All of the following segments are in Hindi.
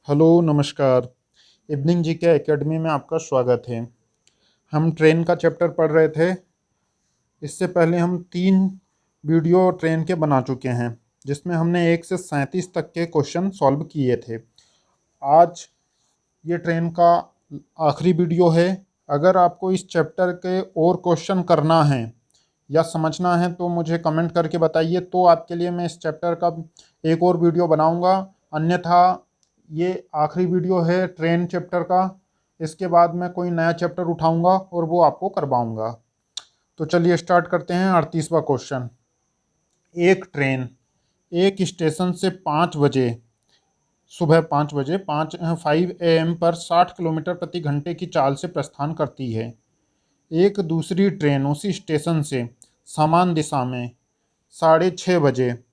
हेलो नमस्कार। इवनिंग जीके एकेडमी में आपका स्वागत है। हम ट्रेन का चैप्टर पढ़ रहे थे। इससे पहले हम 3 वीडियो ट्रेन के बना चुके हैं, जिसमें हमने 1 से 37 तक के क्वेश्चन सॉल्व किए थे। आज ये ट्रेन का आखिरी वीडियो है। अगर आपको इस चैप्टर के और क्वेश्चन करना है या समझना है तो मुझे कमेंट करके बताइए, तो आपके लिए मैं इस चैप्टर का एक और वीडियो बनाऊंगा। अन्यथा ये आखिरी वीडियो है ट्रेन चैप्टर का। इसके बाद मैं कोई नया चैप्टर उठाऊंगा और वो आपको करवाऊंगा। तो चलिए स्टार्ट करते हैं। 38वां क्वेश्चन। एक ट्रेन एक स्टेशन से 5 बजे, सुबह 5 बजे 5 AM पर 60 किलोमीटर प्रति घंटे की चाल से प्रस्थान करती है। एक दूसरी ट्रेन उसी स्टेशन से समान दिशा में 6:30 बजे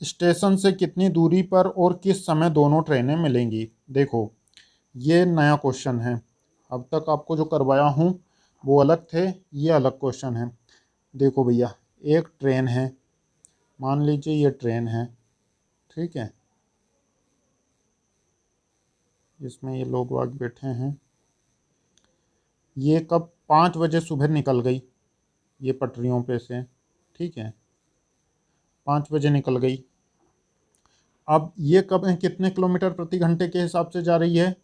स्टेशन से कितनी दूरी पर और किस समय दोनों ट्रेनें मिलेंगी। देखो, ये नया क्वेश्चन है। अब तक आपको जो करवाया हूँ वो अलग थे, ये अलग क्वेश्चन है। देखो भैया, एक ट्रेन है, मान लीजिए ये ट्रेन है, ठीक है। इसमें ये लोग वाग बैठे हैं। ये कब 5 बजे सुबह निकल गई, ये पटरियों पे से, ठीक है। 5 बजे निकल गई। अब ये कब कितने किलोमीटर प्रति घंटे के हिसाब से जा रही है?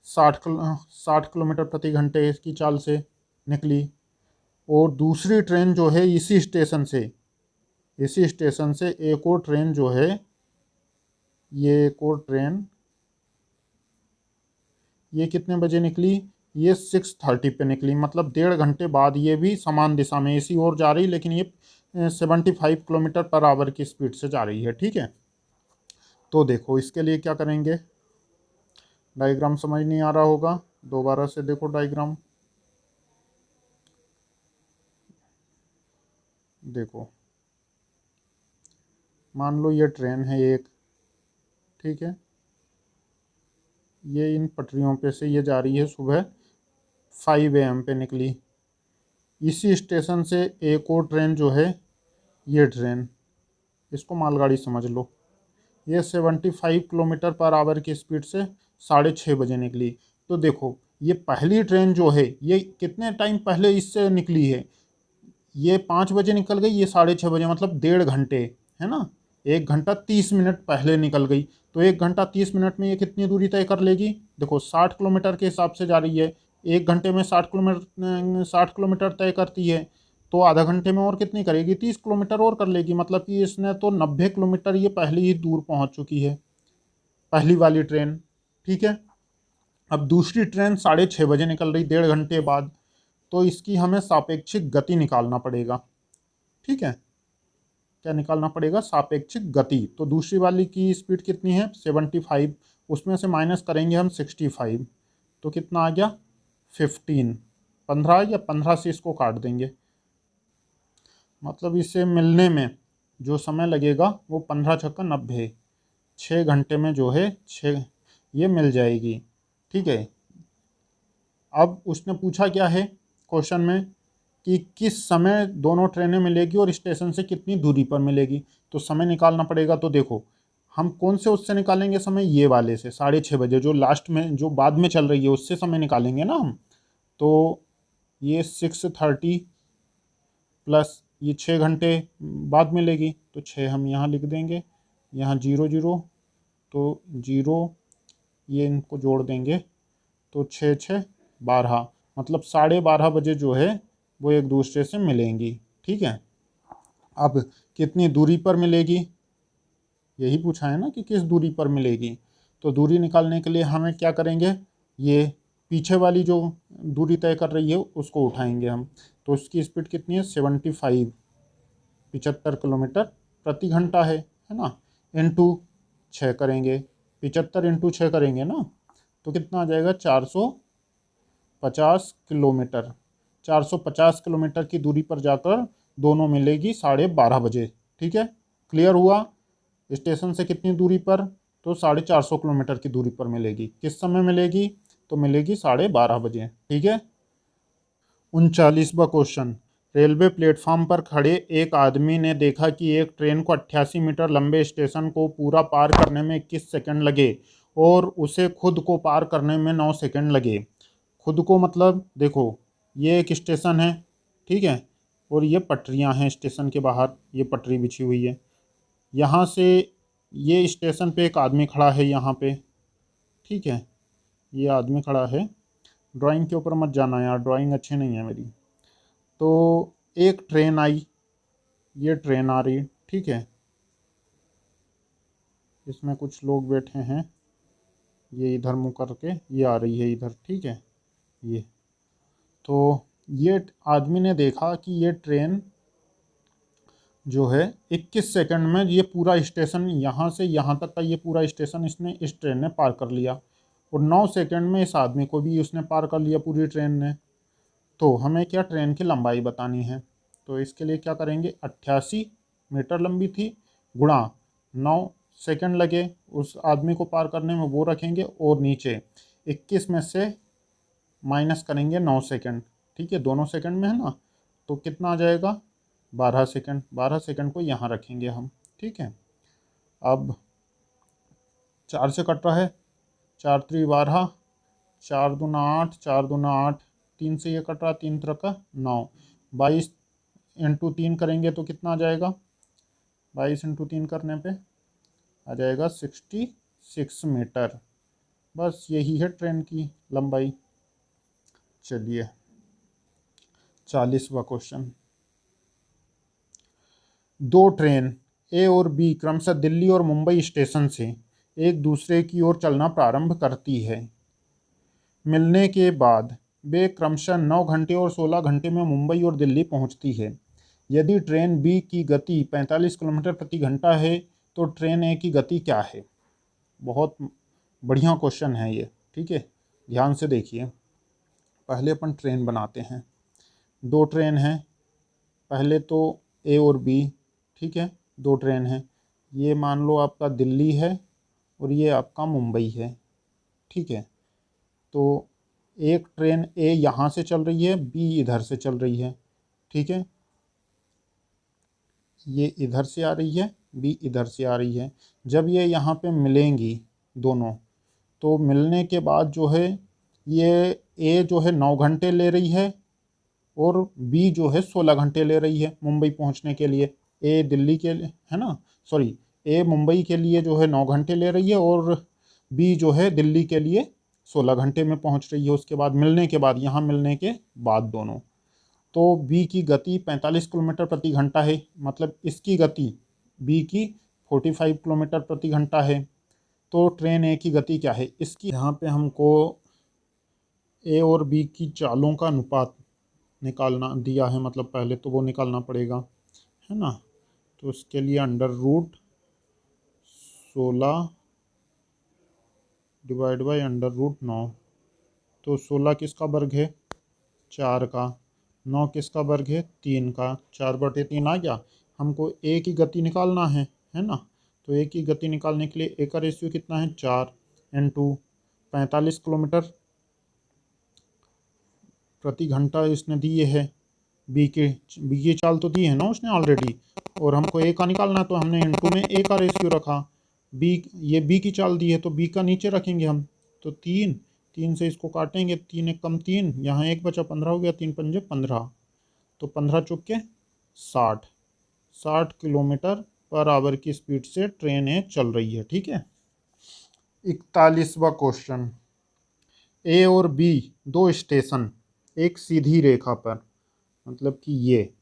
60 किलोमीटर प्रति घंटे इसकी चाल से निकली। और दूसरी ट्रेन जो है इसी स्टेशन से एक और ट्रेन जो है, ये एक और ट्रेन ये कितने बजे निकली? ये 6:30 पे निकली। मतलब 1.5 घंटे बाद ये भी समान दिशा में इसी ओर जा रही, लेकिन ये 75 किलोमीटर पर आवर की स्पीड से जा रही है, ठीक है। तो देखो, इसके लिए क्या करेंगे। डायग्राम समझ नहीं आ रहा होगा, दोबारा से देखो डायग्राम। देखो, मान लो ये ट्रेन है एक, ठीक है। ये इन पटरियों पे से ये जा रही है, सुबह 5 AM पे निकली। इसी स्टेशन से एक और ट्रेन जो है, ये ट्रेन, इसको मालगाड़ी समझ लो। ये 75 किलोमीटर पर आवर की स्पीड से 6:30 बजे निकली। तो देखो, ये पहली ट्रेन जो है ये कितने टाइम पहले इससे निकली है? ये 5 बजे निकल गई, ये 6:30 बजे, मतलब 1.5 घंटे, है ना। 1 घंटा 30 मिनट पहले निकल गई। तो 1 घंटा 30 मिनट में ये कितनी दूरी तय कर लेगी? देखो, 60 किलोमीटर के हिसाब से जा रही है। 1 घंटे में 60 किलोमीटर तय करती है, तो आधा घंटे में और कितनी करेगी? 30 किलोमीटर और कर लेगी। मतलब कि इसने तो 90 किलोमीटर ये पहले ही दूर पहुंच चुकी है, पहली वाली ट्रेन, ठीक है। अब दूसरी ट्रेन 6:30 बजे निकल रही, 1.5 घंटे बाद। तो इसकी हमें सापेक्षिक गति निकालना पड़ेगा, ठीक है। क्या निकालना पड़ेगा? सापेक्षिक गति। तो दूसरी वाली की स्पीड कितनी है? 75। उसमें से माइनस करेंगे हम 65, तो कितना आ गया? 15। 15 या 15 से इसको काट देंगे। मतलब इसे मिलने में जो समय लगेगा वो 15×6 = 90। 6 घंटे में जो है ये मिल जाएगी, ठीक है। अब उसने पूछा क्या है क्वेश्चन में, कि किस समय दोनों ट्रेनें मिलेगी और स्टेशन से कितनी दूरी पर मिलेगी। तो समय निकालना पड़ेगा। तो देखो, हम कौन से उससे निकालेंगे समय? ये वाले से, 6:30 बजे, जो लास्ट में जो बाद में चल रही है उससे समय निकालेंगे ना हम। तो ये 6:30 प्लस ये 6 घंटे बाद मिलेगी, तो 6 हम यहाँ लिख देंगे। यहाँ 0 0, तो 0, ये इनको जोड़ देंगे, तो 6 6 12, मतलब 12:30 बजे जो है वो एक दूसरे से मिलेंगी, ठीक है। अब कितनी दूरी पर मिलेगी, यही पूछा है ना, कि किस दूरी पर मिलेगी। तो दूरी निकालने के लिए हमें क्या करेंगे, ये पीछे वाली जो दूरी तय कर रही है उसको उठाएंगे हम। तो उसकी स्पीड कितनी है? 75, 75 किलोमीटर प्रति घंटा है ना। इंटू 6 करेंगे, 75 × 6 करेंगे ना, तो कितना आ जाएगा? 450 किलोमीटर। 450 किलोमीटर की दूरी पर जाकर दोनों मिलेगी 12:30 बजे, ठीक है। क्लियर हुआ? स्टेशन से कितनी दूरी पर? तो 450 किलोमीटर की दूरी पर मिलेगी। किस समय मिलेगी? तो मिलेगी 12:30 बजे, ठीक है। 39वां क्वेश्चन। रेलवे प्लेटफॉर्म पर खड़े एक आदमी ने देखा कि एक ट्रेन को 88 मीटर लंबे स्टेशन को पूरा पार करने में 21 सेकंड लगे और उसे खुद को पार करने में 9 सेकंड लगे। खुद को मतलब देखो, ये एक स्टेशन है, ठीक है, और ये पटरियां हैं स्टेशन के बाहर, ये पटरी बिछी हुई है। यहाँ से ये स्टेशन पे एक आदमी खड़ा है यहाँ पे, ठीक है, ये आदमी खड़ा है। ड्राइंग के ऊपर मत जाना यार, ड्राइंग अच्छी नहीं है मेरी। तो एक ट्रेन आई, ये ट्रेन आ रही, ठीक है, इसमें कुछ लोग बैठे हैं, ये इधर मुँह करके ये आ रही है इधर, ठीक है, ये। तो ये आदमी ने देखा कि ये ट्रेन जो है 21 सेकंड में ये पूरा स्टेशन यहाँ से यहाँ तक का ये पूरा स्टेशन इसने इस ट्रेन ने पार कर लिया, और 9 सेकंड में इस आदमी को भी उसने पार कर लिया पूरी ट्रेन ने। तो हमें क्या ट्रेन की लंबाई बतानी है, तो इसके लिए क्या करेंगे, 88 मीटर लंबी थी गुणा 9 सेकंड लगे उस आदमी को पार करने में, वो रखेंगे, और नीचे 21 में से माइनस करेंगे 9 सेकंड, ठीक है, दोनों सेकंड में है ना, तो कितना आ जाएगा, 12 सेकंड। 12 सेकंड को यहाँ रखेंगे हम, ठीक है। अब 4 से कट रहा है, 4 3 12, 4 दूना 8, 4 दूना 8, 3 से ये कट रहा, 3 3 का 9, 22 इंटू 3 करेंगे तो कितना आ जाएगा, 22 इंटू 3 करने पे आ जाएगा 66 मीटर। बस यही है ट्रेन की लंबाई। चलिए 40वां क्वेश्चन। दो ट्रेन ए और बी क्रमशः दिल्ली और मुंबई स्टेशन से एक दूसरे की ओर चलना प्रारंभ करती है। मिलने के बाद वे क्रमशः 9 घंटे और 16 घंटे में मुंबई और दिल्ली पहुंचती है। यदि ट्रेन बी की गति 45 किलोमीटर प्रति घंटा है तो ट्रेन ए की गति क्या है। बहुत बढ़िया क्वेश्चन है ये, ठीक है, ध्यान से देखिए। पहले अपन ट्रेन बनाते हैं, दो ट्रेन हैं, पहले तो ए और बी, ठीक है, दो ट्रेन हैं। ये मान लो आपका दिल्ली है और ये आपका मुंबई है, ठीक है। तो एक ट्रेन ए यहाँ से चल रही है, बी इधर से चल रही है, ठीक है, ये इधर से आ रही है, बी इधर से आ रही है। जब ये यहाँ पे मिलेंगी दोनों, तो मिलने के बाद जो है ये ए जो है 9 घंटे ले रही है और बी जो है 16 घंटे ले रही है मुंबई पहुंचने के लिए। ए दिल्ली के लिए है ना, सॉरी, ए मुंबई के लिए जो है 9 घंटे ले रही है और बी जो है दिल्ली के लिए 16 घंटे में पहुंच रही है। उसके बाद मिलने के बाद, यहाँ मिलने के बाद दोनों, तो बी की गति 45 किलोमीटर प्रति घंटा है, मतलब इसकी गति बी की 45 किलोमीटर प्रति घंटा है। तो ट्रेन ए की गति क्या है इसकी, यहाँ पे हमको ए और बी की चालों का अनुपात निकालना दिया है, मतलब पहले तो वो निकालना पड़ेगा, है ना। तो उसके लिए under root 16 divide by under root 9। तो 16 किसका वर्ग है, 4 का, 9 किसका वर्ग है, 3 का, 4/3 आ गया। हमको ए की गति निकालना है ना। तो ए की गति निकालने के लिए ए का रेशियो कितना है, 4 इंटू 45 किलोमीटर प्रति घंटा इसने दिए है। बी की चाल तो दी है ना उसने ऑलरेडी, और हमको ए का निकालना है तो हमने इंटू में ए का रेशियो रखा। बी, ये बी की चाल दी है तो बी का नीचे रखेंगे हम। तो 3 से इसको काटेंगे, 3 एक कम 3, यहाँ 1 बचा, 15 हो गया, 3 पंजे 15, तो 15 चुके 60 किलोमीटर पर आवर की स्पीड से ट्रेन ए चल रही है, ठीक है। 41वां क्वेश्चन। ए और बी दो स्टेशन एक सीधी रेखा पर, मतलब कि ये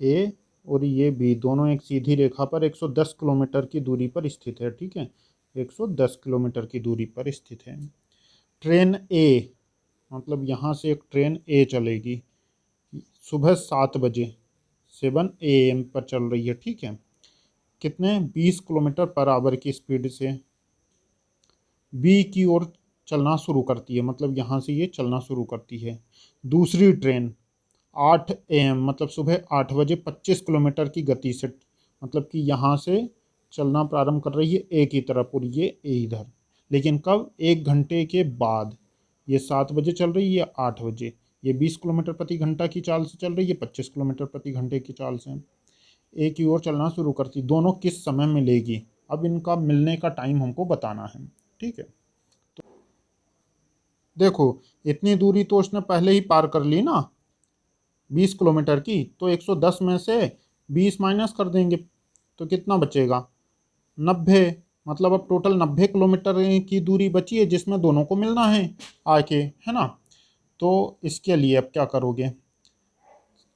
ए और ये बी दोनों एक सीधी रेखा पर 110 किलोमीटर की दूरी पर स्थित है, ठीक है, 110 किलोमीटर की दूरी पर स्थित है। ट्रेन ए, मतलब यहाँ से एक ट्रेन ए चलेगी सुबह 7 बजे 7 AM पर चल रही है, ठीक है, कितने 20 किलोमीटर पर आवर की स्पीड से बी की ओर चलना शुरू करती है, मतलब यहाँ से ये चलना शुरू करती है। दूसरी ट्रेन 8 AM, मतलब सुबह 8 बजे 25 किलोमीटर की गति से, मतलब कि यहाँ से चलना प्रारंभ कर रही है ए की तरफ, और ये ए इधर, लेकिन कब, 1 घंटे के बाद। ये 7 बजे चल रही है, 8 बजे, ये 20 किलोमीटर प्रति घंटा की चाल से चल रही है, 25 किलोमीटर प्रति घंटे की चाल से ए की ओर चलना शुरू करती। दोनों किस समय मिलेगी, अब इनका मिलने का टाइम हमको बताना है। ठीक है, तो देखो इतनी दूरी तो उसने पहले ही पार कर ली ना 20 किलोमीटर की, तो 110 में से 20 माइनस कर देंगे तो कितना बचेगा 90। मतलब अब टोटल 90 किलोमीटर की दूरी बची है जिसमें दोनों को मिलना है आके, है ना। तो इसके लिए अब क्या करोगे,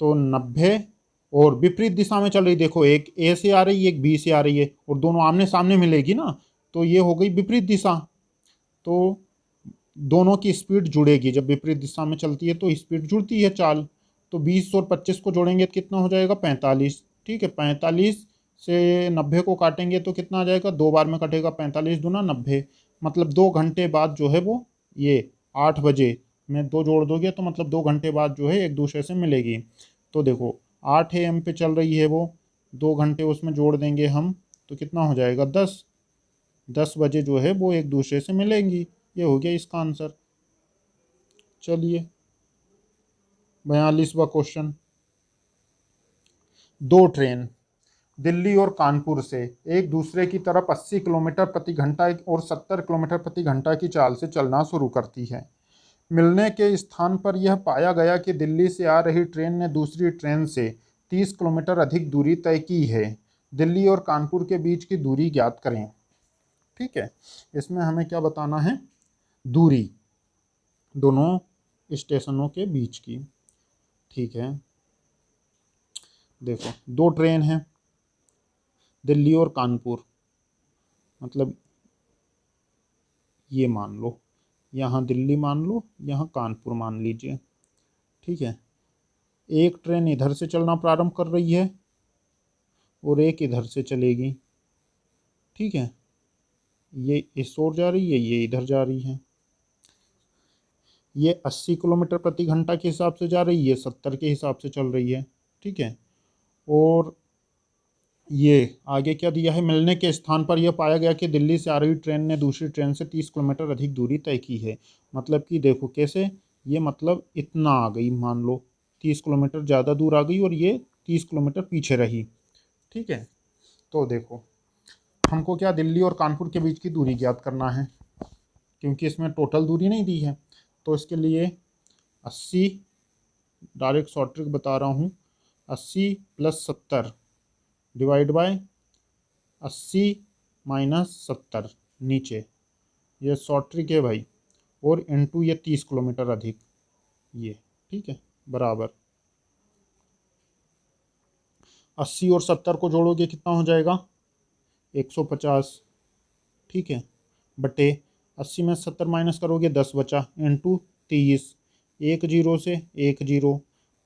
तो 90 और विपरीत दिशा में चल रही, देखो एक ए से आ रही है एक बी से आ रही है और दोनों आमने सामने मिलेगी ना, तो ये हो गई विपरीत दिशा। तो दोनों की स्पीड जुड़ेगी, जब विपरीत दिशा में चलती है तो स्पीड जुड़ती है चाल। तो 20 और 25 को जोड़ेंगे तो कितना हो जाएगा 45। ठीक है, 45 से 90 को काटेंगे तो कितना आ जाएगा, 2 बार में कटेगा, 45 दूना 90। मतलब 2 घंटे बाद जो है वो ये 8 बजे में 2 जोड़ दोगे तो मतलब 2 घंटे बाद जो है एक दूसरे से मिलेगी। तो देखो 8 AM पे चल रही है वो, 2 घंटे उसमें जोड़ देंगे हम तो कितना हो जाएगा 10। 10 बजे जो है वो एक दूसरे से मिलेंगी। ये हो गया इसका आंसर। चलिए 42वां क्वेश्चन। दो ट्रेन दिल्ली और कानपुर से एक दूसरे की तरफ 80 किलोमीटर प्रति घंटा और 70 किलोमीटर प्रति घंटा की चाल से चलना शुरू करती है। मिलने के स्थान पर यह पाया गया कि दिल्ली से आ रही ट्रेन ने दूसरी ट्रेन से 30 किलोमीटर अधिक दूरी तय की है। दिल्ली और कानपुर के बीच की दूरी ज्ञात करें। ठीक है, इसमें हमें क्या बताना है, दूरी दोनों स्टेशनों के बीच की। ठीक है, देखो दो ट्रेन हैं दिल्ली और कानपुर, मतलब ये मान लो, यहाँ दिल्ली मान लो, यहाँ कानपुर मान लीजिए। ठीक है, एक ट्रेन इधर से चलना प्रारंभ कर रही है और एक इधर से चलेगी। ठीक है, ये इस ओर जा रही है, ये इधर जा रही है। ये 80 किलोमीटर प्रति घंटा के हिसाब से जा रही है, ये 70 के हिसाब से चल रही है। ठीक है, और ये आगे क्या दिया है, मिलने के स्थान पर यह पाया गया कि दिल्ली से आ रही ट्रेन ने दूसरी ट्रेन से 30 किलोमीटर अधिक दूरी तय की है। मतलब कि देखो कैसे, ये मतलब इतना आ गई, मान लो 30 किलोमीटर ज़्यादा दूर आ गई और ये 30 किलोमीटर पीछे रही। ठीक है, तो देखो हमको क्या दिल्ली और कानपुर के बीच की दूरी ज्ञात करना है, क्योंकि इसमें टोटल दूरी नहीं दी है। तो इसके लिए 80, डायरेक्ट शॉर्ट ट्रिक बता रहा हूँ, 80 + 70 डिवाइड बाय 80 - 70 नीचे, ये शॉर्ट ट्रिक है भाई, और इनटू ये 30 किलोमीटर अधिक ये। ठीक है, बराबर 80 और 70 को जोड़ोगे कितना हो जाएगा 150। ठीक है, बटे 80 में 70 माइनस करोगे 10 बचा, इंटू 30, एक जीरो से एक जीरो,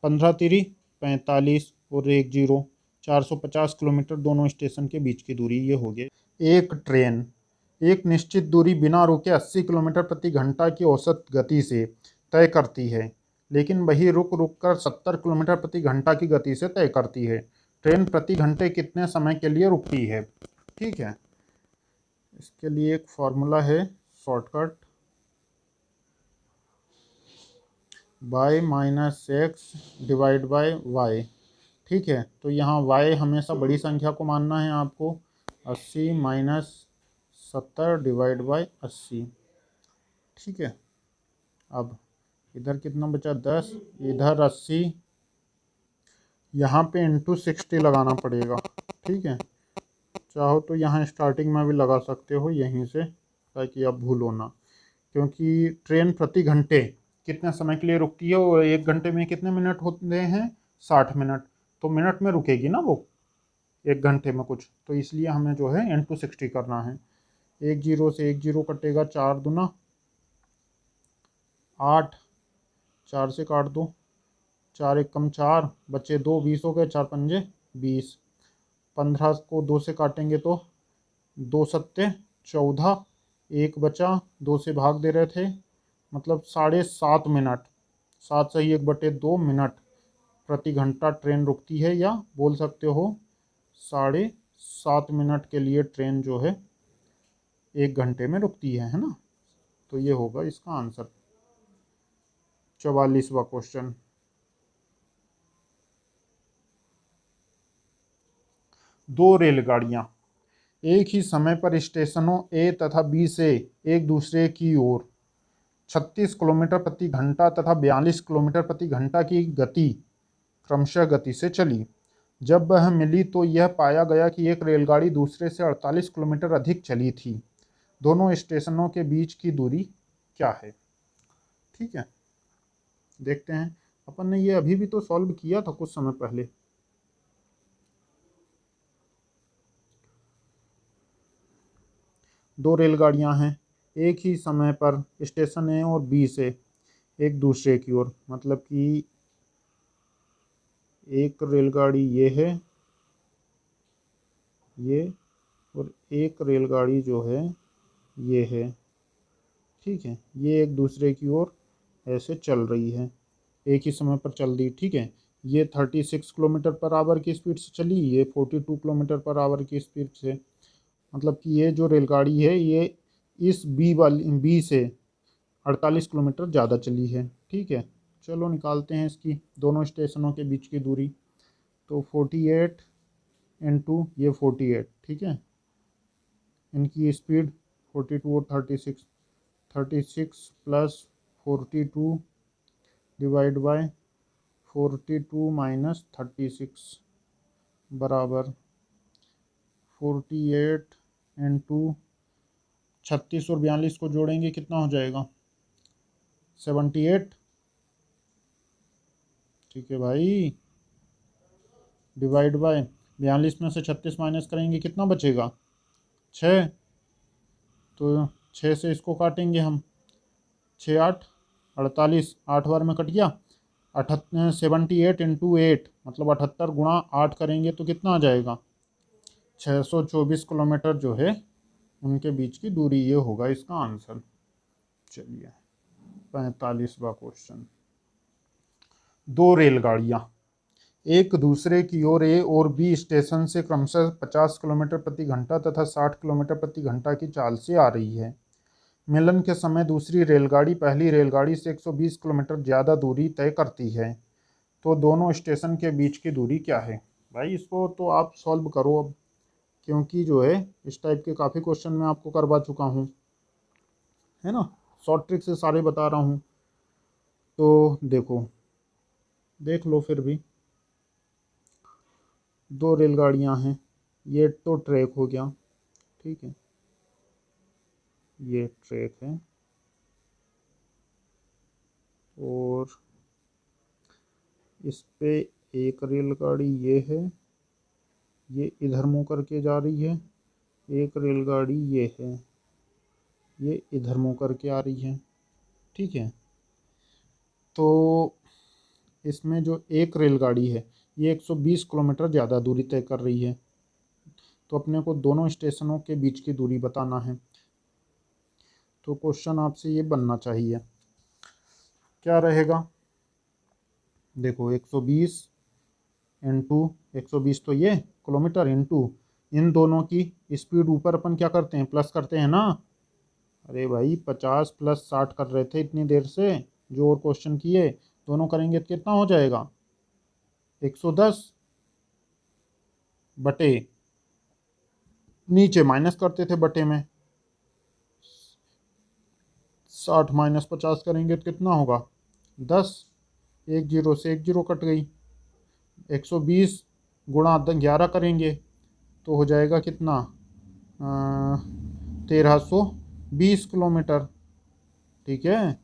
15 तिरी 45 और एक जीरो, 450 किलोमीटर दोनों स्टेशन के बीच की दूरी ये हो गई। एक ट्रेन एक निश्चित दूरी बिना रुके 80 किलोमीटर प्रति घंटा की औसत गति से तय करती है, लेकिन वही रुक रुक कर 70 किलोमीटर प्रति घंटा की गति से तय करती है। ट्रेन प्रति घंटे कितने समय के लिए रुकती है। ठीक है, इसके लिए एक फॉर्मूला है shortcut, y-x divide by y। ठीक है, तो यहाँ y हमेशा बड़ी संख्या को मानना है आपको, 80 - 70 डिवाइड बाय 80। ठीक है, अब इधर कितना बचा 10, इधर 80, यहाँ पे इंटू 60 लगाना पड़ेगा। ठीक है, चाहो तो यहाँ स्टार्टिंग में भी लगा सकते हो यहीं से, ताकि आप भूलो ना, क्योंकि ट्रेन प्रति घंटे कितने समय के लिए रुकती है और 1 घंटे में कितने मिनट होते हैं 60 मिनट, तो मिनट में रुकेगी ना वो 1 घंटे में कुछ, तो इसलिए हमें जो है इंटू 60 करना है। एक जीरो से एक जीरो कटेगा, 4 दूना 8, 4 से काट दो, 4 एक कम 4 बचे 2, 20 हो गए, 4 पंजे 20, 15 को 2 से काटेंगे तो 2 सत्ते 14, एक बचा 2 से भाग दे रहे थे, मतलब 7.5 मिनट, 7 = 1/2 मिनट प्रति घंटा ट्रेन रुकती है, या बोल सकते हो 7.5 मिनट के लिए ट्रेन जो है 1 घंटे में रुकती है ना। तो ये होगा इसका आंसर। 44वां क्वेश्चन, दो रेलगाड़ियां एक ही समय पर स्टेशनों ए तथा बी से एक दूसरे की ओर 36 किलोमीटर प्रति घंटा तथा 42 किलोमीटर प्रति घंटा की गति क्रमशः गति से चली। जब वह मिली तो यह पाया गया कि एक रेलगाड़ी दूसरे से 48 किलोमीटर अधिक चली थी। दोनों स्टेशनों के बीच की दूरी क्या है? ठीक है, देखते हैं। अपन ने ये अभी भी तो सॉल्व किया था कुछ समय पहले। दो रेलगाड़ियां हैं एक ही समय पर स्टेशन ए और बी से एक दूसरे की ओर, मतलब कि एक रेलगाड़ी ये है ये, और एक रेलगाड़ी जो है ये है। ठीक है, ये एक दूसरे की ओर ऐसे चल रही है, एक ही समय पर चल रही। ठीक है, ये 36 किलोमीटर पर आवर की स्पीड से चली, ये 42 किलोमीटर पर आवर की स्पीड से। मतलब कि ये जो रेलगाड़ी है ये इस बी से 48 किलोमीटर ज़्यादा चली है। ठीक है, चलो निकालते हैं इसकी दोनों स्टेशनों के बीच की दूरी। तो 48 इंटू ये 48, ठीक है, इनकी स्पीड 42 और 36 प्लस 42 डिवाइड बाय 42 माइनस 36 बराबर 48 इंटू 36 और 42 को जोड़ेंगे कितना हो जाएगा? 78। ठीक है भाई, डिवाइड बाय 42 में से 36 माइनस करेंगे कितना बचेगा? 6। तो 6 से इसको काटेंगे हम, 6 8 48, 8 बार में कट गया। 78 इंटू 8 मतलब 78 गुणा 8 करेंगे तो कितना आ जाएगा? 624 किलोमीटर जो है उनके बीच की दूरी, ये होगा इसका आंसर। चलिए 45वां क्वेश्चन, दो रेलगाड़ियां एक दूसरे की ओर ए और बी स्टेशन से क्रमशः 50 किलोमीटर प्रति घंटा तथा 60 किलोमीटर प्रति घंटा की चाल से आ रही है। मिलन के समय दूसरी रेलगाड़ी पहली रेलगाड़ी से 120 किलोमीटर ज़्यादा दूरी तय करती है, तो दोनों स्टेशन के बीच की दूरी क्या है? भाई इसको तो आप सॉल्व करो अब, क्योंकि जो है इस टाइप के काफ़ी क्वेश्चन मैं आपको करवा चुका हूँ, है ना, शॉर्ट ट्रिक से सारे बता रहा हूँ। तो देखो, देख लो फिर भी। दो रेलगाड़ियाँ हैं, ये तो ट्रैक हो गया, ठीक है, ये ट्रैक है, और इस पे एक रेलगाड़ी ये है, ये इधर मुँह करके जा रही है। एक रेलगाड़ी ये है, ये इधर मुँह करके आ रही है। ठीक है, तो इसमें जो एक रेलगाड़ी है ये 120 किलोमीटर ज़्यादा दूरी तय कर रही है, तो अपने को दोनों स्टेशनों के बीच की दूरी बताना है। तो क्वेश्चन आपसे ये बनना चाहिए, क्या रहेगा? देखो 120 इंटू 120 तो ये किलोमीटर इंटू इन दोनों की स्पीड ऊपर अपन क्या करते हैं, प्लस करते हैं ना। अरे भाई 50 प्लस 60 कर रहे थे इतनी देर से जो और क्वेश्चन किए, दोनों करेंगे तो कितना हो जाएगा? 110 बटे, नीचे माइनस करते थे बटे में, 60 माइनस 50 करेंगे तो कितना होगा? 10। एक जीरो से एक जीरो कट गई। 120 गुणा 11 करेंगे तो हो जाएगा कितना? 1320 किलोमीटर। ठीक है,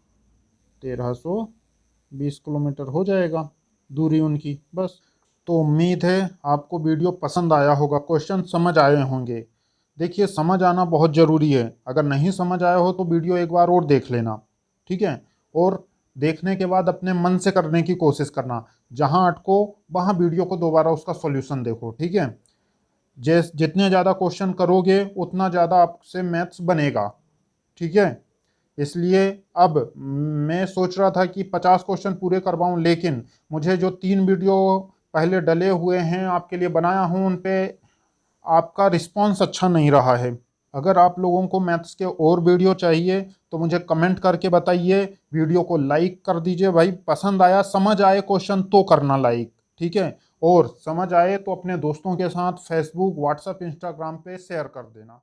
1320 किलोमीटर हो जाएगा दूरी उनकी। बस, तो उम्मीद है आपको वीडियो पसंद आया होगा, क्वेश्चन समझ आए होंगे। देखिए समझ आना बहुत ज़रूरी है, अगर नहीं समझ आया हो तो वीडियो एक बार और देख लेना, ठीक है, और देखने के बाद अपने मन से करने की कोशिश करना, जहां अटको वहां वीडियो को दोबारा उसका सॉल्यूशन देखो। ठीक है, जितने ज़्यादा क्वेश्चन करोगे उतना ज़्यादा आपसे मैथ्स बनेगा। ठीक है, इसलिए अब मैं सोच रहा था कि 50 क्वेश्चन पूरे करवाऊं, लेकिन मुझे जो 3 वीडियो पहले डले हुए हैं आपके लिए बनाया हूं उन पे आपका रिस्पांस अच्छा नहीं रहा है। अगर आप लोगों को मैथ्स के और वीडियो चाहिए तो मुझे कमेंट करके बताइए, वीडियो को लाइक कर दीजिए भाई, पसंद आया, समझ आए क्वेश्चन तो करना लाइक, ठीक है। और समझ आए तो अपने दोस्तों के साथ फेसबुक, व्हाट्सएप, इंस्टाग्राम पे शेयर कर देना।